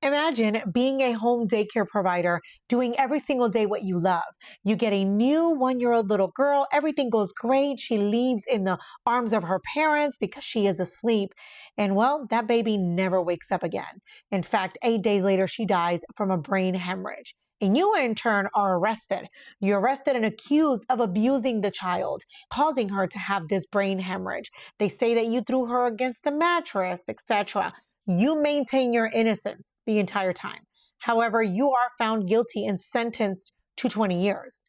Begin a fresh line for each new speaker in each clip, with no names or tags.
Imagine being a home daycare provider, doing every single day what you love. You get a new 1-year-old little girl, everything goes great. She leaves in the arms of her parents because she is asleep. And well, that baby never wakes up again. In fact, 8 days later, she dies from a brain hemorrhage. And you, in turn, are arrested. You're arrested and accused of abusing the child, causing her to have this brain hemorrhage. They say that you threw her against the mattress, etc. You maintain your innocence the entire time. However, you are found guilty and sentenced to 20 years.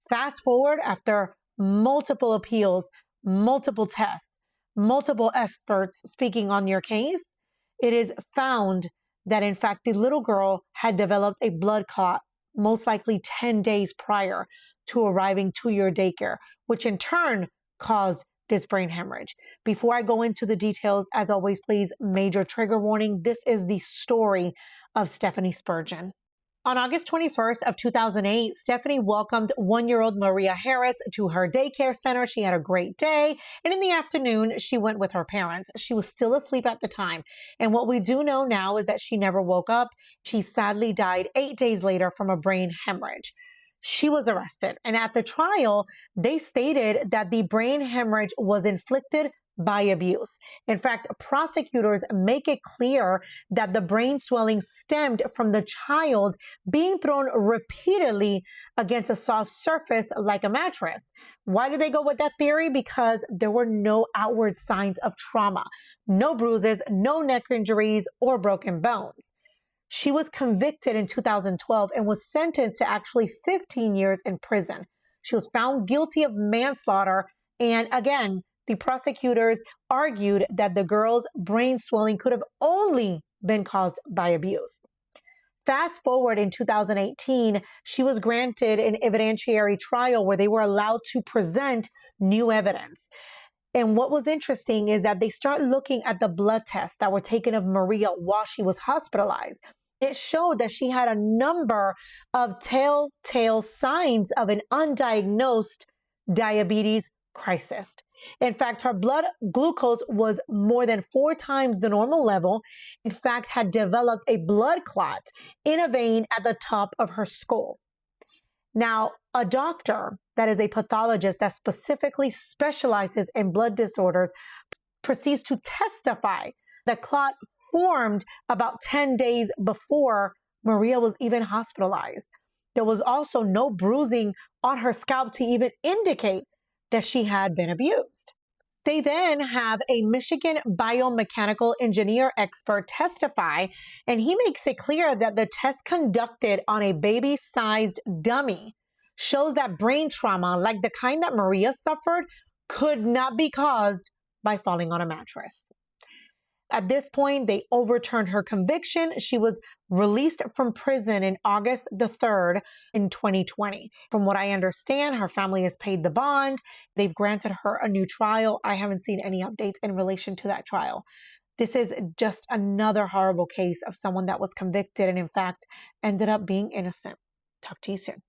Fast forward after multiple appeals, multiple tests, multiple experts speaking on your case, it is found that in fact the little girl had developed a blood clot most likely 10 days prior to arriving to your daycare, which in turn caused this brain hemorrhage. Before I go into the details, as always, please, major trigger warning. This is the story of Stephanie Spurgeon. On August 21st of 2008, Stephanie welcomed 1-year-old Maria Harris to her daycare center. She had a great day. And in the afternoon, she went with her parents. She was still asleep at the time. And what we do know now is that she never woke up. She sadly died 8 days later from a brain hemorrhage. She was arrested. And at the trial, they stated that the brain hemorrhage was inflicted by abuse. In fact, prosecutors make it clear that the brain swelling stemmed from the child being thrown repeatedly against a soft surface like a mattress. Why did they go with that theory? Because there were no outward signs of trauma, no bruises, no neck injuries, or broken bones. She was convicted in 2012 and was sentenced to actually 15 years in prison. She was found guilty of manslaughter. And again, the prosecutors argued that the girl's brain swelling could have only been caused by abuse. Fast forward in 2018, she was granted an evidentiary trial where they were allowed to present new evidence. And what was interesting is that they start looking at the blood tests that were taken of Maria while she was hospitalized. It showed that she had a number of telltale signs of an undiagnosed diabetes crisis. In fact, her blood glucose was more than 4 times the normal level. In fact, had developed a blood clot in a vein at the top of her skull. Now, a doctor that is a pathologist that specifically specializes in blood disorders proceeds to testify that clot formed about 10 days before Maria was even hospitalized. There was also no bruising on her scalp to even indicate that she had been abused. They then have a Michigan biomechanical engineer expert testify, and he makes it clear that the test conducted on a baby-sized dummy shows that brain trauma, like the kind that Maria suffered, could not be caused by falling on a mattress. At this point, they overturned her conviction. She was released from prison in August the 3rd in 2020. From what I understand, her family has paid the bond. They've granted her a new trial. I haven't seen any updates in relation to that trial. This is just another horrible case of someone that was convicted and in fact ended up being innocent. Talk to you soon.